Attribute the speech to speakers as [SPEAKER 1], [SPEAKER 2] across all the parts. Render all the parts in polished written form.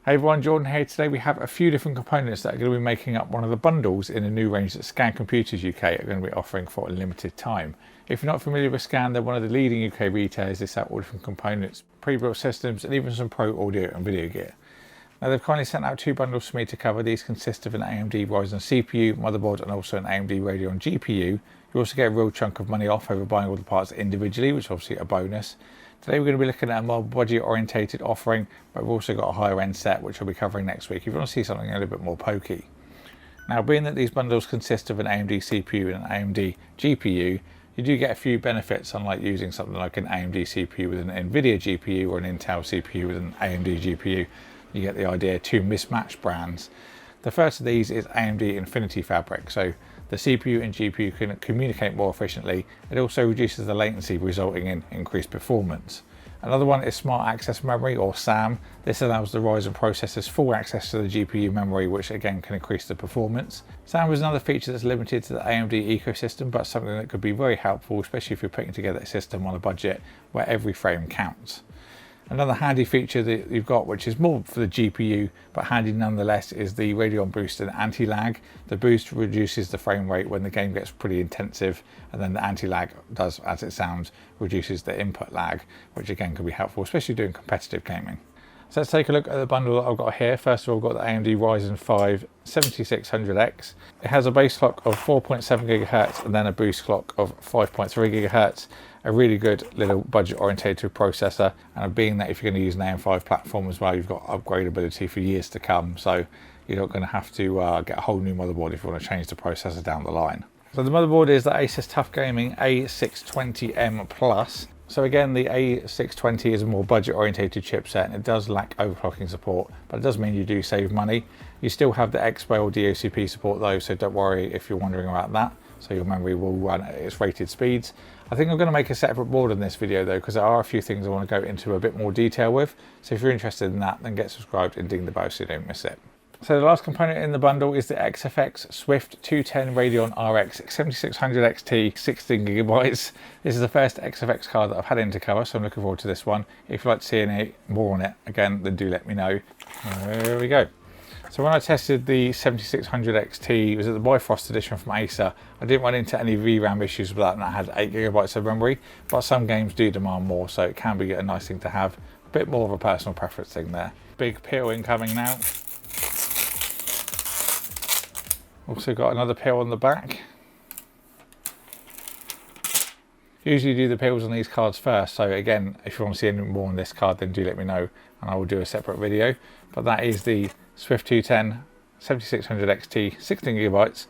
[SPEAKER 1] Hey everyone, Jordan here. Today we have a few different components that are going to be making up one of the bundles in a new range that Scan Computers UK are going to be offering for a limited time. If you're not familiar with Scan, they're one of the leading UK retailers. They sell all different components, pre-built systems and even some pro audio and video gear. Now they've kindly sent out two bundles for me to cover. These consist of an AMD Ryzen CPU, motherboard and also an AMD Radeon GPU. You also get a real chunk of money off over buying all the parts individually, which is obviously a bonus. Today we're going to be looking at a more budget orientated offering, but we've also got a higher end set which I'll be covering next week if you want to see something a little bit more pokey. Now being that these bundles consist of an AMD CPU and an AMD GPU, you do get a few benefits unlike using something like an AMD CPU with an NVIDIA GPU or an Intel CPU with an AMD GPU. You get the idea, two mismatched brands. The first of these is AMD Infinity Fabric. So the CPU and GPU can communicate more efficiently. It also reduces the latency, resulting in increased performance. Another one is Smart Access Memory, or SAM. This allows the Ryzen processors full access to the GPU memory, which again can increase the performance. SAM is another feature that's limited to the AMD ecosystem, but something that could be very helpful, especially if you're putting together a system on a budget where every frame counts. Another handy feature that you've got, which is more for the GPU, but handy nonetheless, is the Radeon Boost and Anti-Lag. The boost reduces the frame rate when the game gets pretty intensive, and then the Anti-Lag does, as it sounds, reduces the input lag, which again can be helpful, especially doing competitive gaming. So let's take a look at the bundle that I've got here. First of all, I've got the AMD Ryzen 5 7600X. It has a base clock of 4.7 GHz and then a boost clock of 5.3 GHz. A really good little budget orientated processor, and being that if you're going to use an AM5 platform as well, you've got upgradability for years to come, so you're not going to have to get a whole new motherboard if you want to change the processor down the line. So the motherboard is the ASUS TUF Gaming A620M-Plus. So again, the A620 is a more budget orientated chipset and it does lack overclocking support, but it does mean you do save money. You still have the XPay or DOCP support though, so don't worry if you're wondering about that. So your memory will run at its rated speeds. I think I'm going to make a separate board in this video though, because there are a few things I want to go into a bit more detail with. So if you're interested in that, then get subscribed and ding the bell so you don't miss it. So the last component in the bundle is the XFX SWFT 210 Radeon RX 7600 XT 16GB. This is the first XFX card that I've had in to cover, so I'm looking forward to this one. If you'd like to see any more on it, again, then do let me know. There we go. So when I tested the 7600 XT, it was at the Bifrost edition from Acer. I didn't run into any VRAM issues with that, and I had 8GB of memory, but some games do demand more, so it can be a nice thing to have. A bit more of a personal preference thing there. Big peel incoming now. Also got another peel on the back. Usually do the peels on these cards first, so again, if you want to see any more on this card, then do let me know and I will do a separate video. But that is the SWFT 210 7600 XT 16GB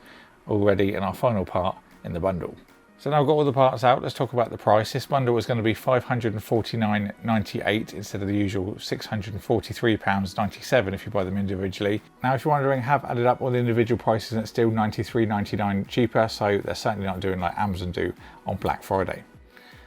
[SPEAKER 1] already in our final part in the bundle. So now I've got all the parts out, let's talk about the price. This bundle is going to be £549.98 instead of the usual £643.97 if you buy them individually. Now if you're wondering, have added up all the individual prices and it's still £93.99 cheaper, so they're certainly not doing like Amazon do on Black Friday.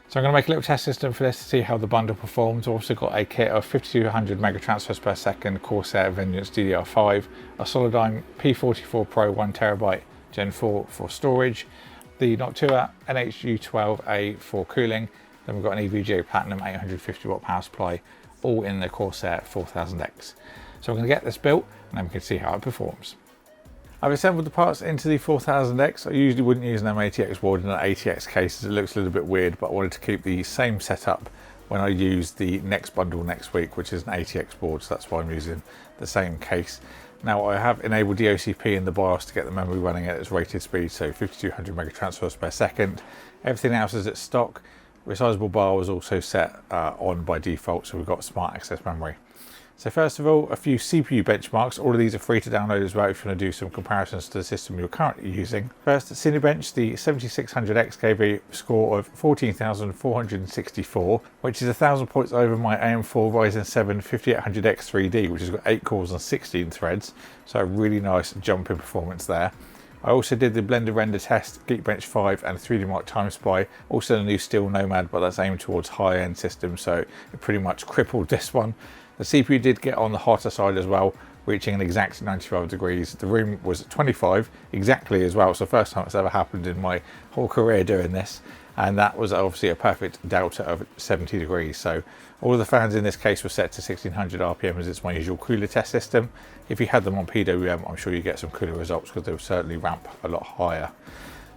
[SPEAKER 1] So I'm going to make a little test system for this to see how the bundle performs. I've also got a kit of 5200 mega transfers per second Corsair Vengeance DDR5, a Solidigm P44 Pro 1TB Gen 4 for storage, the Noctua NHU12A for cooling, then we've got an EVGA Platinum 850 watt power supply, all in the Corsair 4000X. So I'm going to get this built and then we can see how it performs. I've assembled the parts into the 4000X. I usually wouldn't use an M80X board in an ATX case as it looks a little bit weird, but I wanted to keep the same setup when I use the next bundle next week, which is an ATX board, so that's why I'm using the same case. Now I have enabled DOCP in the BIOS to get the memory running at its rated speed, so 5200 mega transfers per second. Everything else is at stock. Resizable bar was also set on by default, so we've got Smart Access Memory. So first of all, a few CPU benchmarks. All of these are free to download as well if you want to do some comparisons to the system you're currently using. First, Cinebench, the 7600X gave a score of 14,464, which is 1,000 points over my AM4 Ryzen 7 5800X 3D, which has got 8 cores and 16 threads. So a really nice jump in performance there. I also did the Blender render test, Geekbench 5 and 3D Mark Time Spy. Also the new Steel Nomad, but that's aimed towards high-end systems, so it pretty much crippled this one. The CPU did get on the hotter side as well, reaching an exact 95 degrees. The room was 25 exactly as well. It's the first time it's ever happened in my whole career doing this. And that was obviously a perfect delta of 70 degrees. So all of the fans in this case were set to 1600 RPM as it's my usual cooler test system. If you had them on PWM, I'm sure you get some cooler results because they will certainly ramp a lot higher.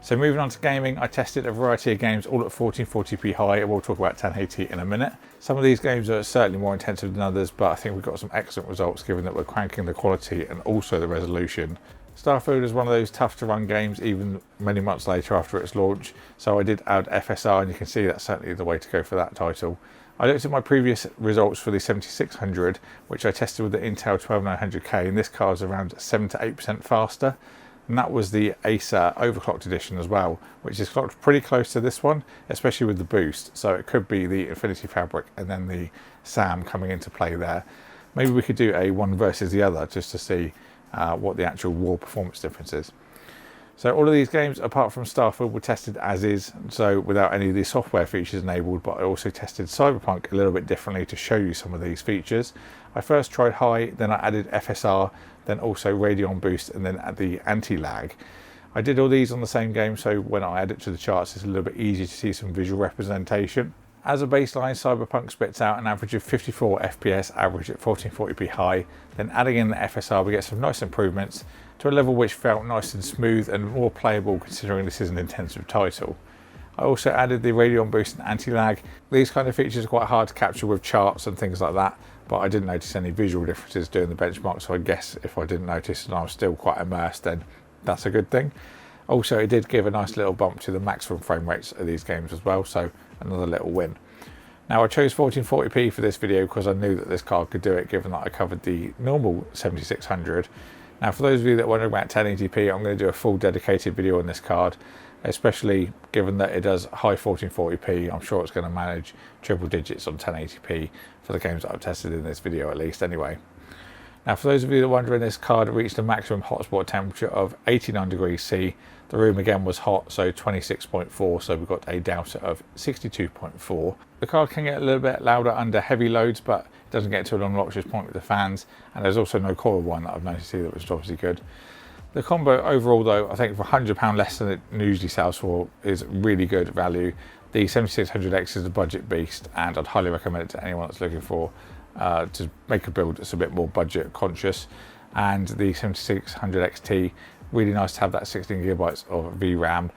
[SPEAKER 1] So moving on to gaming, I tested a variety of games all at 1440p high, and we'll talk about 1080 in a minute. Some of these games are certainly more intensive than others, but I think we've got some excellent results given that we're cranking the quality and also the resolution. Starfield is one of those tough to run games even many months later after its launch, so I did add FSR, and you can see that's certainly the way to go for that title. I looked at my previous results for the 7600, which I tested with the Intel 12900K, and this card is around 7 to 8% faster. And that was the Acer overclocked edition as well, which is clocked pretty close to this one, especially with the boost. So it could be the Infinity Fabric and then the SAM coming into play there. Maybe we could do a one versus the other just to see what the actual raw performance difference is. So all of these games, apart from Starfield, were tested as is, so without any of the software features enabled, but I also tested Cyberpunk a little bit differently to show you some of these features. I first tried high, then I added FSR, then also Radeon Boost, and then the anti-lag. I did all these on the same game, so when I add it to the charts, it's a little bit easier to see some visual representation. As a baseline, Cyberpunk spits out an average of 54 FPS, average at 1440p high. Then adding in the FSR, we get some nice improvements to a level which felt nice and smooth and more playable considering this is an intensive title. I also added the Radeon Boost and anti-lag. These kind of features are quite hard to capture with charts and things like that, but I didn't notice any visual differences doing the benchmark, so I guess if I didn't notice and I was still quite immersed, then that's a good thing. Also, it did give a nice little bump to the maximum frame rates of these games as well, so another little win. Now I chose 1440p for this video because I knew that this card could do it, given that I covered the normal 7600. Now for those of you that are wondering about 1080p, I'm going to do a full dedicated video on this card, especially given that it does high 1440p. I'm sure it's going to manage triple digits on 1080p for the games that I've tested in this video at least anyway. Now for those of you that are wondering, this card reached a maximum hotspot temperature of 89 degrees C. The room again was hot, so 26.4, so we've got a delta of 62.4. The card can get a little bit louder under heavy loads, but it doesn't get to an obnoxious point with the fans, and there's also no coil one that I've noticed here, that was obviously good. The combo overall though, I think for £100 less than it usually sells for, is really good value. The 7600X is a budget beast, and I'd highly recommend it to anyone that's looking for to make a build that's a bit more budget conscious. And the 7600 XT, really nice to have that 16GB of VRAM.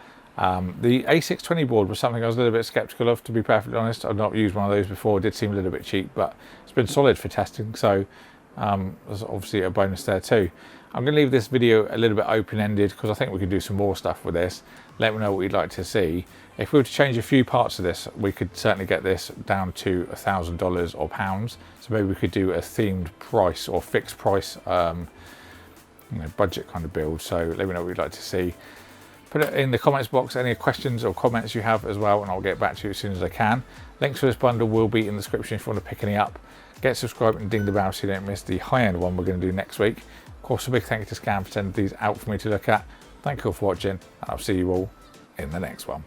[SPEAKER 1] The A620 board was something I was a little bit skeptical of, to be perfectly honest. I've not used one of those before. It did seem a little bit cheap, but it's been solid for testing, so there's obviously a bonus there too. I'm going to leave this video a little bit open-ended because I think we could do some more stuff with this. Let me know what you'd like to see. If we were to change a few parts of this, we could certainly get this down to $1,000 or pounds. So maybe we could do a themed price or fixed price budget kind of build. So let me know what you'd like to see. Put it in the comments box, any questions or comments you have as well, and I'll get back to you as soon as I can. Links for this bundle will be in the description if you want to pick any up. Get subscribed and ding the bell so you don't miss the high-end one we're going to do next week. Of course, a big thank you to Scan for sending these out for me to look at. Thank you all for watching, and I'll see you all in the next one.